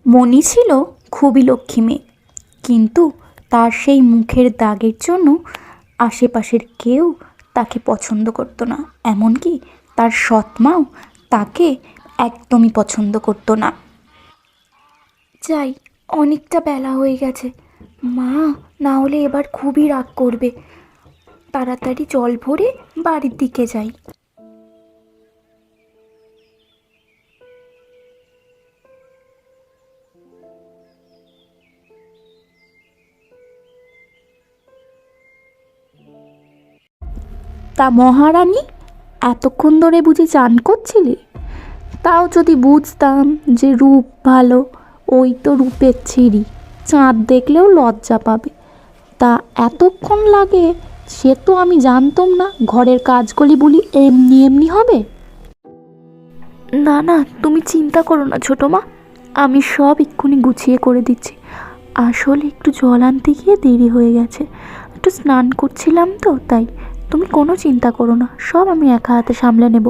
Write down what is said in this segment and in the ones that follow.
মণি ছিল খুবই লক্ষ্মী মেয়ে, কিন্তু তার সেই মুখের দাগের জন্য আশেপাশের কেউ তাকে পছন্দ করতো না, এমনকি তার সৎমাও তাকে একদমই পছন্দ করতো না। যাই, অনেকটা বেলা হয়ে গেছে, মা না হলে এবার খুবই রাগ করবে। তাড়াতাড়ি জল ভরে বাড়ির দিকে যাই। তা মহারানী, এতক্ষণ ধরে বুঝি চান করছিলে? তাও যদি বুঝতাম যে রূপ ভালো, ওই তো রূপের ছিরি, চাঁদ দেখলেও লজ্জা পাবে। তা এতক্ষণ লাগে সে তো আমি জানতাম না। ঘরের কাজগুলি বলি এমনি এমনি হবে? না না, তুমি চিন্তা করো না ছোটো মা, আমি সব এক্ষুনি গুছিয়ে করে দিচ্ছি। আসলে একটু জল আনতে গিয়ে দেরি হয়ে গেছে, একটু স্নান করছিলাম তো তাই। তুমি কোনো চিন্তা করো না, সব আমি একা হাতে সামলে নেব।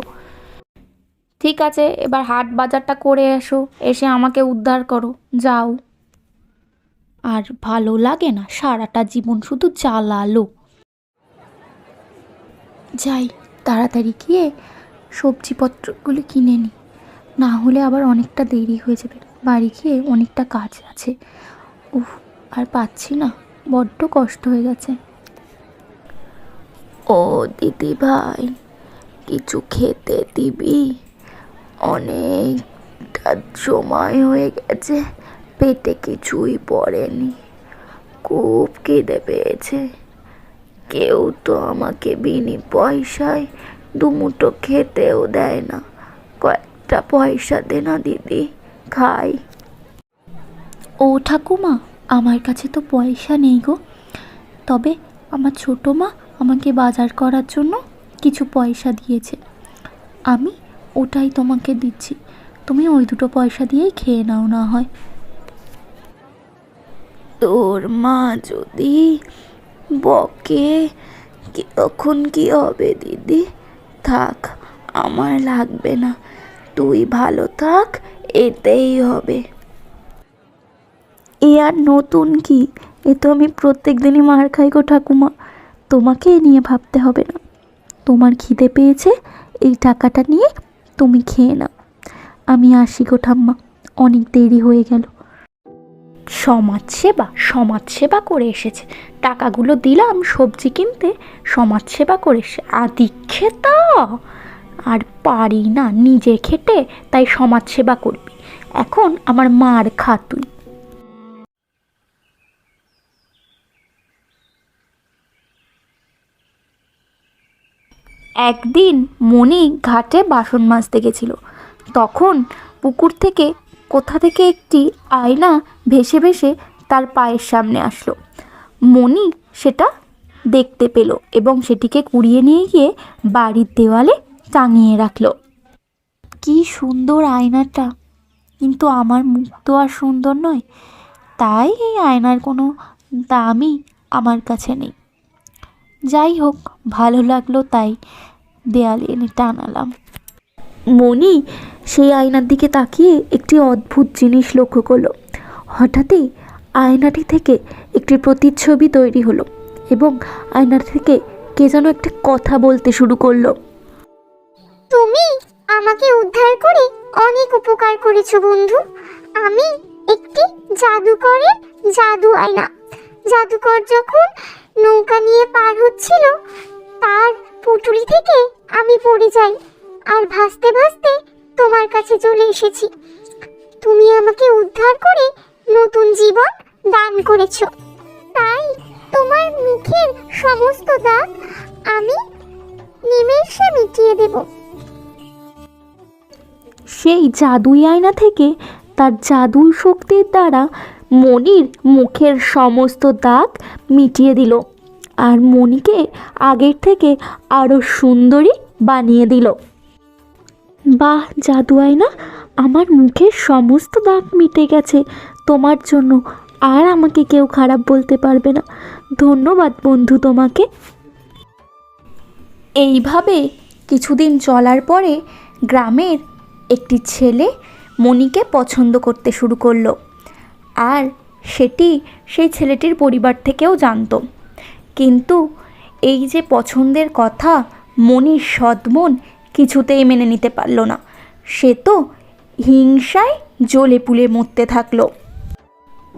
ঠিক আছে, এবার হাট বাজারটা করে এসো, এসে আমাকে উদ্ধার করো, যাও। আর ভালো লাগে না, সারাটা জীবন শুধু জ্বালালো। যাই, তাড়াতাড়ি গিয়ে সবজিপত্রগুলো কিনে নিই, না হলে আবার অনেকটা দেরি হয়ে যাবে। বাড়ি গিয়ে অনেকটা কাজ আছে। উফ, আর পাচ্ছি না, বড্ড কষ্ট হয়ে গেছে। ও দিদি ভাই, কিছু খেতে দিবি? অনেকটা সময় হয়ে গেছে, পেটে কিছুই পড়েনি, খুব খিদে পেয়েছে। কেউ তো আমাকে বিনি পয়সায় দুমুঠো খেতেও দেয় না। কয়েকটা পয়সা দে না দিদি, খাই। ও ঠাকুমা, আমার কাছে তো পয়সা নেই গো, তবে আমার ছোটো মা আমাকে বাজার করার জন্য কিছু পয়সা দিয়েছে, আমি ওটাই তোমাকে দিচ্ছি। তুমি ওই দুটো পয়সা দিয়েই খেয়ে নাও না হয়। তোর মা যদি বকে তখন কি হবে দিদি? থাক, আমার লাগবে না, তুই ভালো থাক, এতেই হবে। এ আর নতুন কি, এ তো আমি প্রত্যেক দিনই মার খাই গো ঠাকুমা। তোমাকে এ নিয়ে ভাবতে হবে না, তোমার খিদে পেয়েছে, এই টাকাটা নিয়ে তুমি খেয়ে নাও। আমি আসি গো ঠাম্মা, অনেক দেরি হয়ে গেল। সমাজসেবা করে এসেছে, টাকাগুলো দিলাম সবজি কিনতে, সমাজসেবা করে এসে আদিক্ষেতা। আর পারি না নিজে খেটে, তাই সমাজসেবা করবি? এখন আমার মার খা তুই। একদিন মণি ঘাটে বাসন মাজতে গেছিল, তখন পুকুর থেকে কোথা থেকে একটি আয়না ভেসে ভেসে তার পায়ের সামনে আসলো। মণি সেটা দেখতে পেল এবং সেটিকে কুড়িয়ে নিয়ে গিয়ে বাড়ির দেওয়ালে টাঙিয়ে রাখলো। কি সুন্দর আয়নাটা, কিন্তু আমার মুখ তো আর সুন্দর নয়, তাই এই আয়নার কোনো দামই আমার কাছে নেই। যাই হোক, ভালো লাগলো তাই দেয়ালে এনে টানালাম। মণি সেই আয়নার দিকে তাকিয়ে একটি অদ্ভুত জিনিস লক্ষ্য করলো। হঠাৎই আয়নাটি থেকে একটি প্রতিচ্ছবি তৈরি হলো এবং আয়নার থেকে কে যেন একটা কথা বলতে শুরু করলো। তুমি আমাকে উদ্ধার করে অনেক উপকার করেছো বন্ধু। আমি একটি জাদুকরের জাদু আয়না। জাদুকর যখন নৌকা নিয়ে পার হচ্ছিল, তার পুটুলি থেকে আমি পড়ে যাই আর ভাসতে ভাসতে তোমার কাছে চলে এসেছি। তুমি আমাকে উদ্ধার করে নতুন জীবন দান করেছো, তাই তোমার মুখের সমস্ত দাগ আমি নিমেষে মিটিয়ে দেব। সেই জাদুই আয়না থেকে তার জাদুর শক্তির দ্বারা মণির মুখের সমস্ত দাগ মিটিয়ে দিল আর মণিকে আগের থেকে আরও সুন্দরী বানিয়ে দিল। বাহ জাদু আয়না, আমার মুখের সমস্ত দাগ মিটে গেছে তোমার জন্য, আর আমাকে কেউ খারাপ বলতে পারবে না। ধন্যবাদ বন্ধু তোমাকে। এইভাবে কিছুদিন চলার পরে গ্রামের একটি ছেলে মণিকে পছন্দ করতে শুরু করলো। আর সেটি সেই ছেলেটির পরিবার থেকেও জানতো। কিন্তু এই যে পছন্দের কথা মণির সৎমন কিছুতেই মেনে নিতে পারল না। সে তো হিংসায় জ্বলে পুড়ে মরতে থাকলো।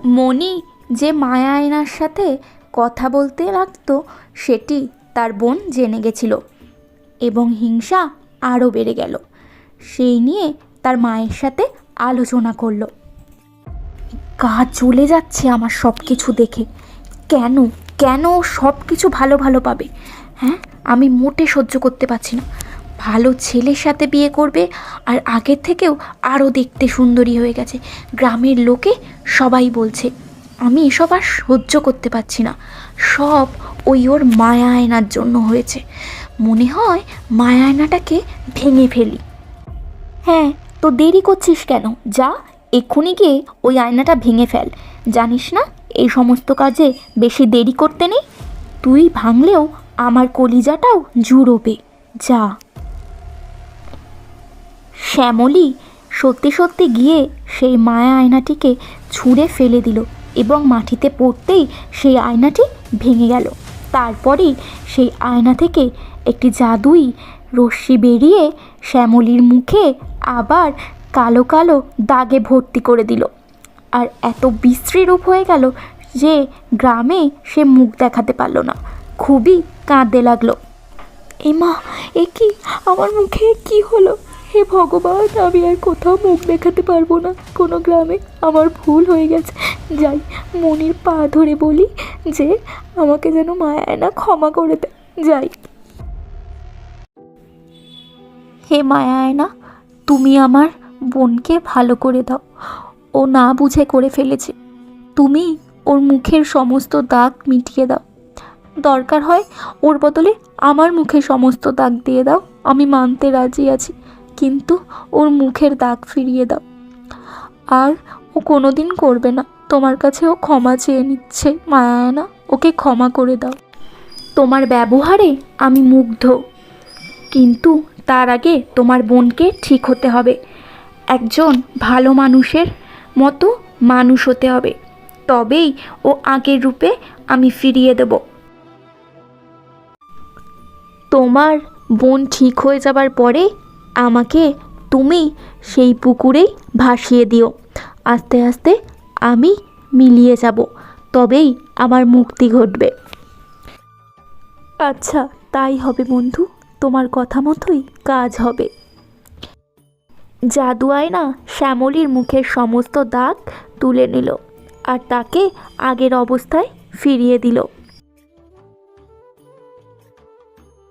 মণি যে মায়া আয়নার সাথে কথা বলতে লাগতো সেটি তার বোন জেনে গেছিল এবং হিংসা আরও বেড়ে গেল। সেই নিয়ে তার মায়ের সাথে আলোচনা করলো। গা জ্বলে যাচ্ছে আমার সব কিছু দেখে। কেন কেন সব কিছু ভালো ভালো পাবে? হ্যাঁ, আমি মোটে সহ্য করতে পারছি না। ভালো ছেলের সাথে বিয়ে করবে আর আগের থেকেও আরও দেখতে সুন্দরী হয়ে গেছে। গ্রামের লোকে সবাই বলছে। আমি এসব আর সহ্য করতে পারছি না। সব ওই ওর মায়া আয়নার জন্য হয়েছে। মনে হয় মায়া আয়নাটাকে ভেঙে ফেলি। হ্যাঁ, তো দেরি করছিস কেন? যা এক্ষুনি গিয়ে ওই আয়নাটা ভেঙে ফেল। জানিস না এই সমস্ত কাজে বেশি দেরি করতে নেই। তুই ভাঙলেও আমার কলিজাটাও জুড়োবে। যা। শ্যামলী সত্যি সত্যি গিয়ে সেই মায়া আয়নাটিকে ছুঁড়ে ফেলে দিল এবং মাটিতে পড়তেই সেই আয়নাটি ভেঙে গেল। তারপরেই সেই আয়না থেকে একটি জাদুই রশ্মি বেরিয়ে শ্যামলীর মুখে আবার কালো কালো দাগে ভর্তি করে দিল। আর এত বিশ্রী রূপ হয়ে গেল যে গ্রামে সে মুখ দেখাতে পারল না। খুবই কাঁদতে লাগলো। এ মা, এ কি আমার মুখে কি হলো? হে ভগবান, আমি আর কোথাও মুখ দেখাতে পারবো না কোনো গ্রামে। আমার ভুল হয়ে গেছে। যাই মনির পা ধরে বলি যে আমাকে যেন মায়া আয়না ক্ষমা করে দেয়। যাই। হে মায়া আয়না, তুমি আমার বোনকে ভালো করে দাও। ও না বুঝে করে ফেলেছে। তুমি ওর মুখের সমস্ত দাগ মিটিয়ে দাও। দরকার হয় ওর বদলে আমার মুখে সমস্ত দাগ দিয়ে দাও। আমি মানতে রাজি আছি, কিন্তু ওর মুখের দাগ ফিরিয়ে দাও। আর ও কোনো দিন করবে না। তোমার কাছে ও ক্ষমা চেয়ে নিচ্ছে মায়া আয়না, ওকে ক্ষমা করে দাও। তোমার ব্যবহারে আমি মুগ্ধ, কিন্তু তার আগে তোমার বোনকে ঠিক হতে হবে। একজন ভালো মানুষের মতো মানুষ হতে হবে, তবেই ও আগের রূপে আমি ফিরিয়ে দেব। তোমার বোন ঠিক হয়ে যাবার পরে আমাকে তুমি সেই পুকুরেই ভাসিয়ে দিও। আস্তে আস্তে আমি মিলিয়ে যাব, তবেই আমার মুক্তি ঘটবে। আচ্ছা, তাই হবে বন্ধু, তোমার কথা মতোই কাজ হবে। জাদু আয়না শ্যামলীর মুখের সমস্ত দাগ তুলে নিল আর তাকে আগের অবস্থায় ফিরিয়ে দিল।